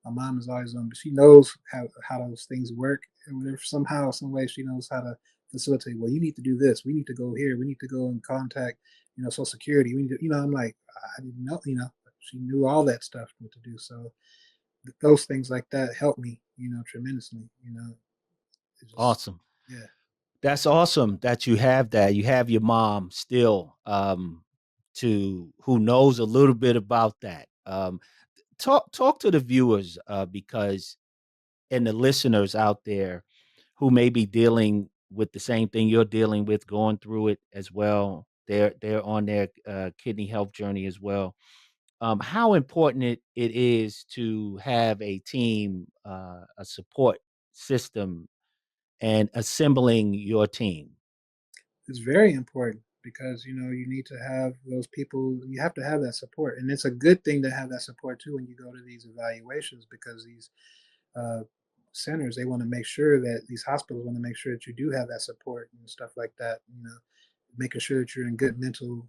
My mom is always on, but she knows how those things work, and whatever somehow, some way, she knows how to facilitate. Well, you need to do this. We need to go here. We need to go and contact, Social Security. We need to, I'm like, I didn't know, she knew all that stuff, what to do. So those things like that help me, tremendously. It just, Awesome. yeah, That's awesome that you have that. You have your mom still, to who knows a little bit about that. Talk to the viewers, because and the listeners out there who may be dealing with the same thing you're dealing with, going through it as well. They're on their kidney health journey as well. How important it is to have a team, a support system, and assembling your team. it's very important because you need to have those people. You have to have that support, and it's a good thing to have that support too when you go to these evaluations because these uh, centers they want to make sure that these hospitals want to make sure that you do have that support and stuff like that. Making sure that you're in good mental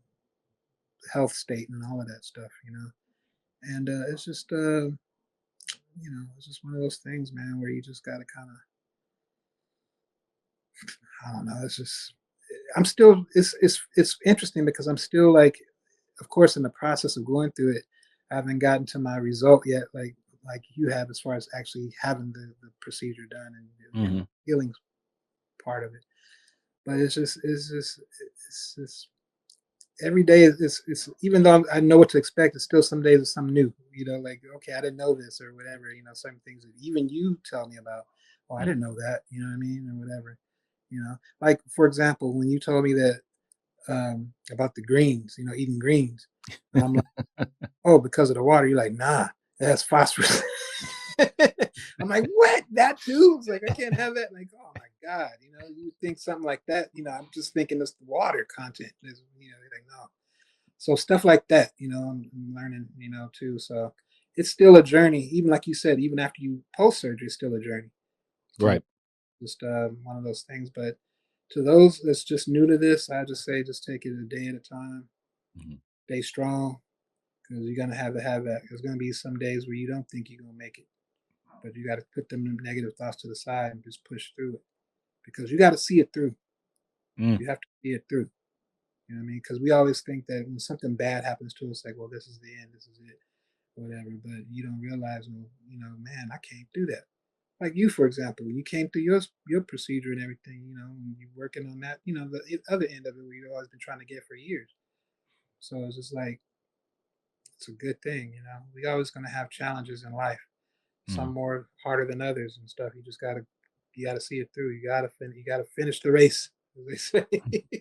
health state and all of that stuff. And it's just one of those things, man, where you just got to kind of, I don't know. It's just, I'm still, it's interesting because I'm still like, of course, in the process of going through it, I haven't gotten to my result yet, like you have, as far as actually having the procedure done and Mhm. healing part of it. But it's just every day it's even though I know what to expect, it's still some days it's something new. Like okay, I didn't know this or whatever. Certain things that even you tell me about. Oh, I Mm. didn't know that. You know what I mean, or whatever. Like for example, when you told me that about the greens, eating greens, and I'm like, oh, because of the water. You're like, nah, that's phosphorus. I'm like, what? That too? It's like I can't have that. Like, oh my god, you would think something like that. I'm just thinking it's the water content. Like no. So stuff like that, I'm learning, too. So it's still a journey, even like you said, even after you post surgery, it's still a journey. You know, Right. just one of those things. But to those that's just new to this, I just say just take it a day at a time. Mhm. Stay strong because you're gonna have to have that. There's gonna be some days where you don't think you're gonna make it, but you got to put them negative thoughts to the side and just push through it because you got to see it through. Mm. You have to see it through. You know what I mean? Because we always think that when something bad happens to us, like, well, this is the end, this is it, whatever. But you don't realize, well, man, I can't do that. Like you, for example, when you came through your procedure and everything, and you're working on that, the other end of it, where you've always been trying to get for years. So it's just like it's a good thing, We always gonna have challenges in life, some Mm. more harder than others and stuff. You gotta see it through. You gotta finish the race, as they say. you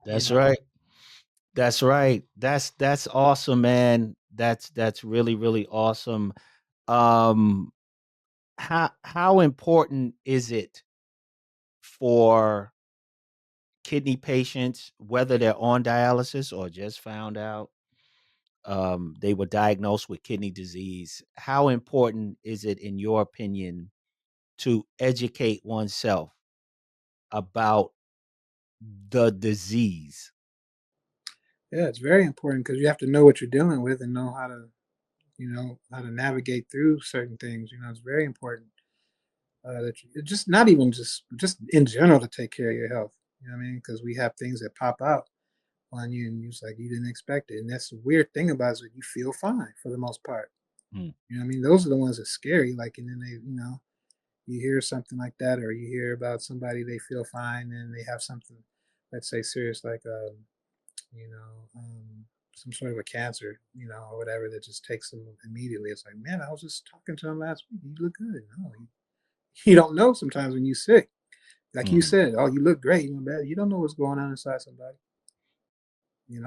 That's know. right. That's right. That's awesome, man. That's really, really awesome. Um, how important is it for kidney patients, whether they're on dialysis or just found out they were diagnosed with kidney disease? How important is it, in your opinion, to educate oneself about the disease? Yeah, it's very important because you have to know what you're dealing with and know how to navigate through certain things. It's very important that you just not even just in general to take care of your health. You know what I mean? Because we have things that pop out on you, and you just like you didn't expect it. And that's the weird thing about it is that you feel fine for the most part. Mm. You know what I mean? Those are the ones that scary. Like, and then you hear something like that, or you hear about somebody they feel fine and they have something, let's say, serious like you know, um, some sort of a cancer, or whatever that just takes them immediately. It's like, man, I was just talking to him last week. You look good. No, you don't know sometimes when you're sick. Like you Mhm. said, oh, you look great. Bad. You don't know what's going on inside somebody.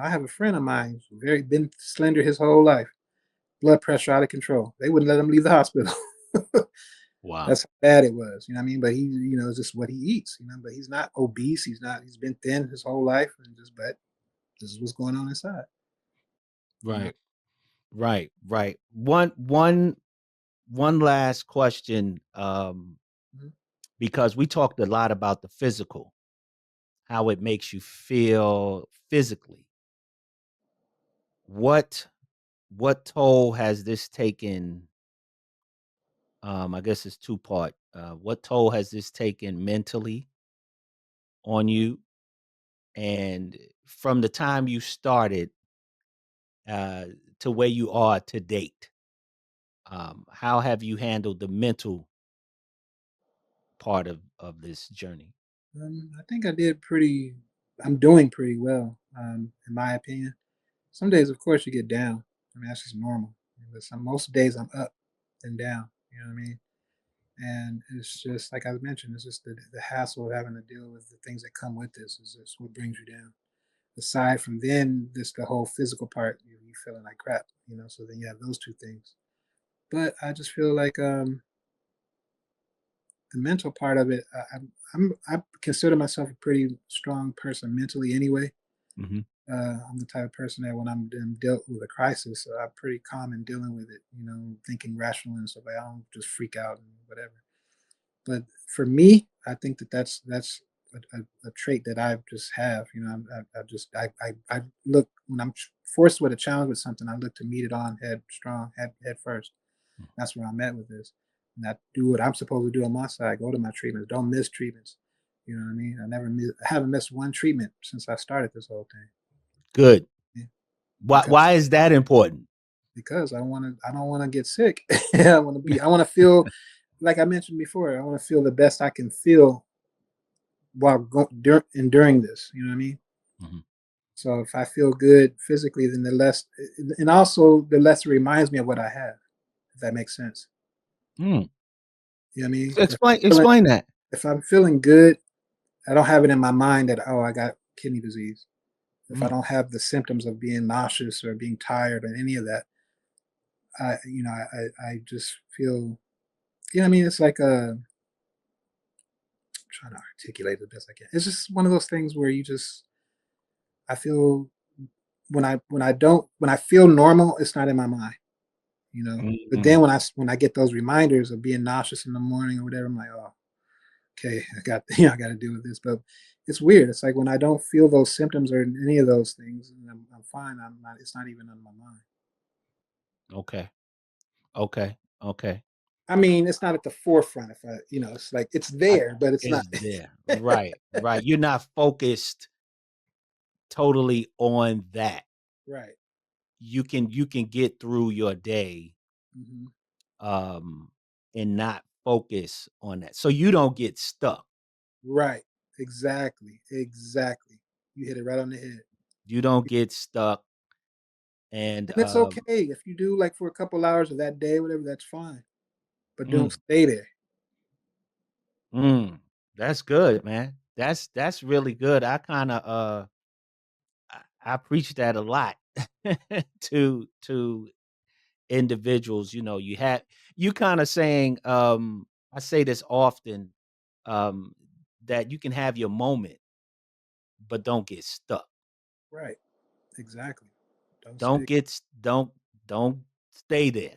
I have a friend of mine who's been slender his whole life. Blood pressure out of control. They wouldn't let him leave the hospital. Wow. That's how bad it was. You know what I mean? But he, it's just what he eats. But he's not obese. He's been thin his whole life, but this is what's going on inside. You know. Right. Right. Right. One last question, Mhm. because we talked a lot about the physical, how it makes you feel physically. What what toll has this taken? I guess it's two part. What toll has this taken mentally on you? And from the time you started uh, to where you are to date, how have you handled the mental part of this journey? I think I'm doing pretty well, in my opinion. Some days, of course, you get down. I mean, that's just normal. But most days I'm up and down. You know what I mean? And it's just like I mentioned, it's just the hassle of having to deal with the things that come with this is just what brings you down. Aside from then, just the whole physical part, you feeling like crap. So then you have those two things. But I just feel like the mental part of it, I consider myself a pretty strong person mentally anyway. Mhm. I'm the type of person that when I'm dealt with a crisis, I'm pretty calm in dealing with it. Thinking rationally and stuff. Like, I don't just freak out and whatever. But for me, I think that's a trait that I just have. I just I look when I'm forced with a challenge with something, I look to meet it on head strong, head first. That's where I'm at with this. And I do what I'm supposed to do on my side. Go to my treatments. Don't miss treatments. You know what I mean? I haven't missed one treatment since I started this whole thing. Good. Yeah, because Why is that important? I don't want to get sick. I want to feel like I mentioned before. I want to feel the best I can feel while enduring this. You know what I mean? Mhm. So if I feel good physically, then the less, and also the less it reminds me of what I have, if that makes sense. Mm. You know what I mean? Feeling, Explain that. if I'm feeling good, I don't have it in my mind that, oh, I got kidney disease. If I Mm. don't have the symptoms of being nauseous or being tired or any of that, I just feel, you know what I mean? It's like I'm trying to articulate it the best I can. It's just one of those things where I feel when I feel normal, it's not in my mind, you know. But then Mm. when I get those reminders of being nauseous in the morning or whatever, I'm like, oh, okay, I got I got to deal with this. But it's weird. It's like when I don't feel those symptoms or any of those things, and I'm fine. I'm not. It's not even on my mind. Okay. Okay. Okay. I mean, it's not at the forefront. If I, it's like it's I there, but it's not. Is there. Right. Right. You're not focused totally on that. Right. You can get through your day Hmm. um and not focus on that. So you don't get stuck. Right. Exactly. Exactly. You hit it right on the head. You don't get stuck and And it's okay if you do like for a couple hours of that day, whatever. That's fine. But don't mm, stay there. mm, that's good, man. That's really good. I kind of I preach that a lot to individuals. You kind of saying I say this often um that you can have your moment but don't get stuck. Right. Exactly. Don't Don't stay. get s- don't stay there.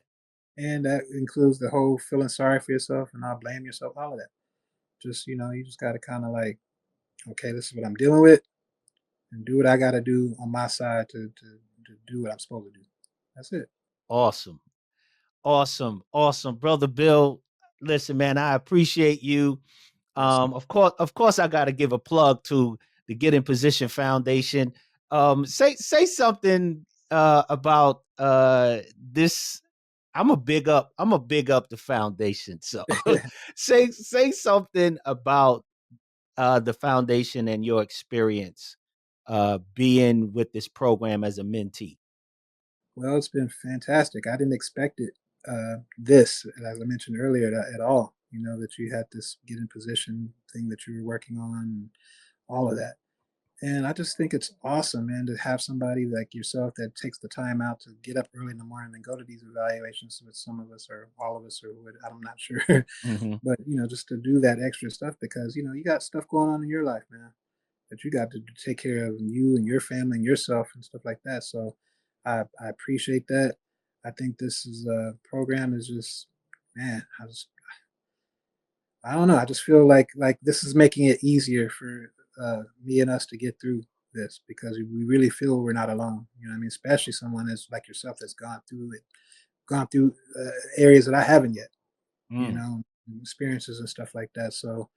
And that includes the whole feeling sorry for yourself and not blame yourself, all of that. Just, you just got to kind of like, okay, this is what I'm dealing with and do what I got to do on my side to do what I'm supposed to do. That's it. Awesome. Awesome. Awesome. Brother Bill, listen, man, I appreciate you. Yes, sir. Of course, I got to give a plug to the Get in Position Foundation. Say something about this. I'm a big up the foundation. So say something about the foundation and your experience being with this program as a mentee. Well, it's been fantastic. I didn't expect it, this, as I mentioned earlier, at all. That you had this get in position thing that you were working on and all of that. And I just think it's awesome, man, to have somebody like yourself that takes the time out to get up early in the morning and go to these evaluations with some of us or all of us or what, I'm not sure. Hmm. But, just to do that extra stuff because, you got stuff going on in your life, man, that you got to take care of you and your family and yourself and stuff like that. So I appreciate that. I think this is a program is just, man, I don't know. I just feel like this is making it easier for me and us to get through this because we really feel we're not alone. You know what I mean? Especially someone that's like yourself that's gone through it, gone through areas that I haven't yet. You Mm, know, experiences and stuff like that. So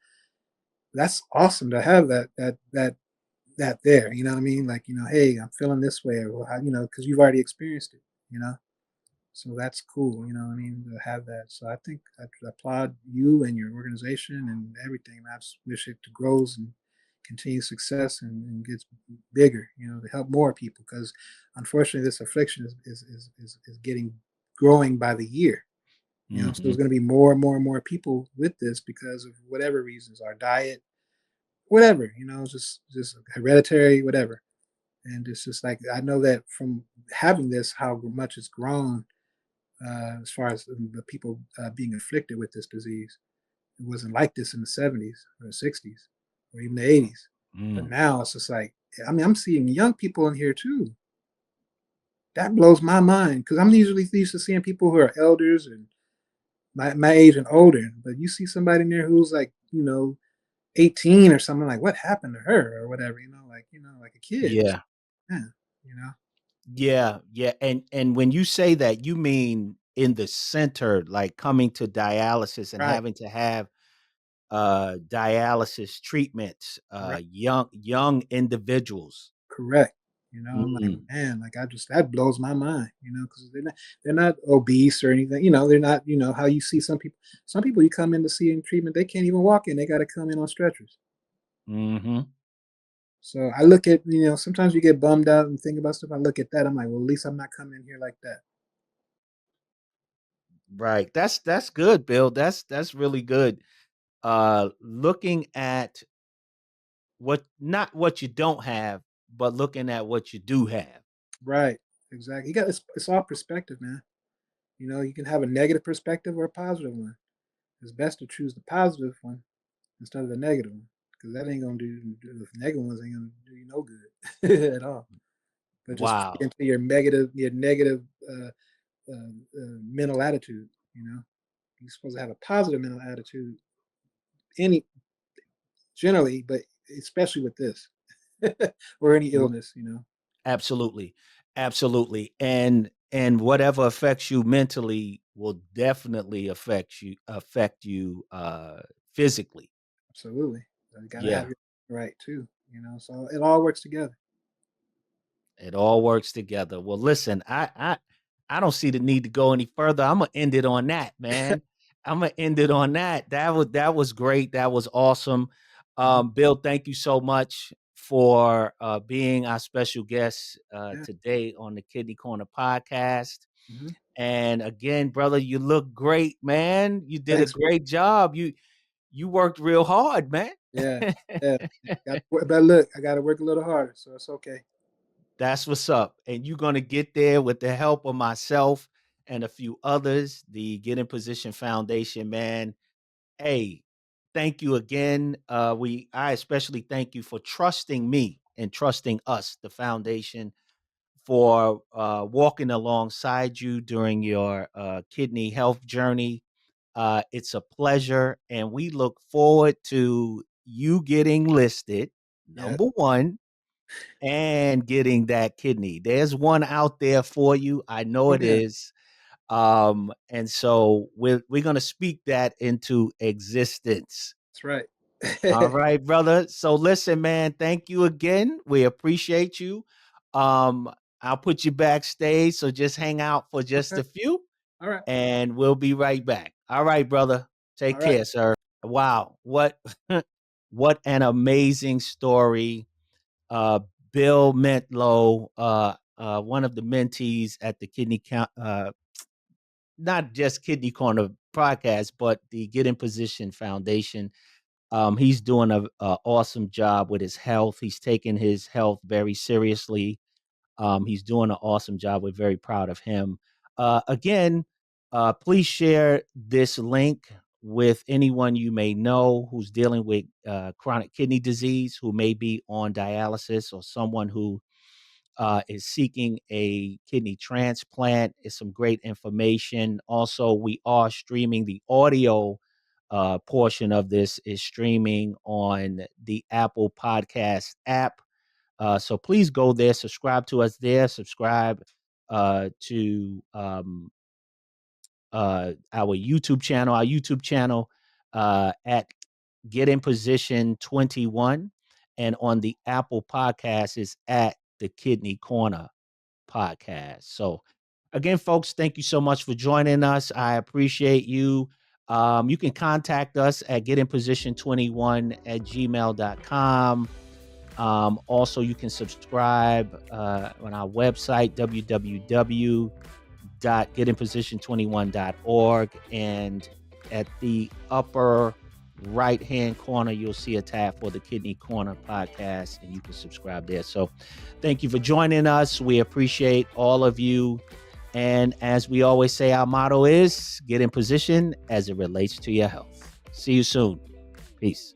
that's awesome to have that there. You know what I mean? Like hey, I'm feeling this way, or because you've already experienced it. You know. So that's cool, you know what I mean, to have that. So I think I applaud you and your organization and everything. I just wish it grows and continues success and gets bigger, to help more people. Because unfortunately, this affliction is getting growing by the year. So there's mhm. going to be more and more and more people with this because of whatever reasons, our diet, whatever, just hereditary, whatever. And it's just like I know that from having this, how much it's grown as far as the people being afflicted with this disease. It wasn't like this in the 70s or the 60s or even the 80s. But Mm. now it's just like, I mean, I'm seeing young people in here too. That blows my mind because I'm usually used to seeing people who are elders and my age and older. But you see somebody in there who's like, 18 or something, like, what happened to her or whatever, like a kid. It's, Yeah. yeah, you know, Yeah, yeah, and when you say that, you mean in the center, like coming to dialysis and right, having to have, dialysis treatments, right. young individuals. Correct. I'm like, Mm, man, like I just that blows my mind, because they're not obese or anything. They're not, how you see some people. Some people you come in to see in treatment, they can't even walk in. They got to come in on stretchers. mhm. So I look at, sometimes you get bummed out and think about stuff. I look at that. I'm like, well, at least I'm not coming in here like that. Right. That's good, Bill. That's really good. Looking at not what you don't have, but looking at what you do have. Right. Exactly. It's all perspective, man. You can have a negative perspective or a positive one. It's best to choose the positive one instead of the negative one, because that ain't gonna the negative ones ain't gonna do you no good at all. But just feed Wow. into your negative mental attitude. You're supposed to have a positive mental attitude, any generally, but especially with this or any R- illness. Absolutely. Absolutely. And whatever affects you mentally will definitely affect you physically. Absolutely. You gotta have Yeah. your right too. So it all works together. It all works together. Well, listen, I don't see the need to go any further. I'm gonna end it on that, man. I'm gonna end it on that. That was great. That was awesome. Mhm. Bill, thank you so much for being our special guest Yeah. today on the Kidney Corner podcast. Mhm. And again, brother, you look great, man. You did a Thanks. great job. You worked real hard, man. Yeah. Yeah. But look, I got to work a little harder, so it's okay. That's what's up. And you're going to get there with the help of myself and a few others, the Get in Position Foundation, man. Hey, thank you again. I especially thank you for trusting me and trusting us, the foundation, for walking alongside you during your kidney health journey. It's a pleasure, and we look forward to you getting listed, Yeah. number one, and getting that kidney. There's one out there for you. I know Oh it yeah. is. And so we're gonna speak that into existence. That's right. All right, brother. So listen, man, thank you again. We appreciate you. Um, I'll put you backstage, so just hang out for just Okay. a few, All right. and we'll be right back. All right, brother. All Take right. care, sir. Wow, what what an amazing story. uh, Bill Mentlow, one of the mentees at the not just Kidney Corner podcast, but the Get in Position Foundation. He's doing a awesome job with his health. He's taking his health very seriously. He's doing an awesome job. We're very proud of him. Again, please share this link with anyone you may know who's dealing with chronic kidney disease, who may be on dialysis, or someone who is seeking a kidney transplant. It's some great information. Also, we are streaming the audio portion of this is streaming on the Apple Podcast app. So please go there, subscribe to us there, subscribe to our YouTube channel. Our YouTube channel at Get in Position 21, and on the Apple Podcast is at the Kidney Corner Podcast. So again, folks, thank you so much for joining us. I appreciate you. You can contact us at getinposition21@gmail.com. Also, you can subscribe on our website, www.getinposition21.org. And at the upper right hand corner, you'll see a tab for the Kidney Corner podcast, and you can subscribe there. So, thank you for joining us. We appreciate all of you. And as we always say, our motto is get in position as it relates to your health. See you soon. Peace.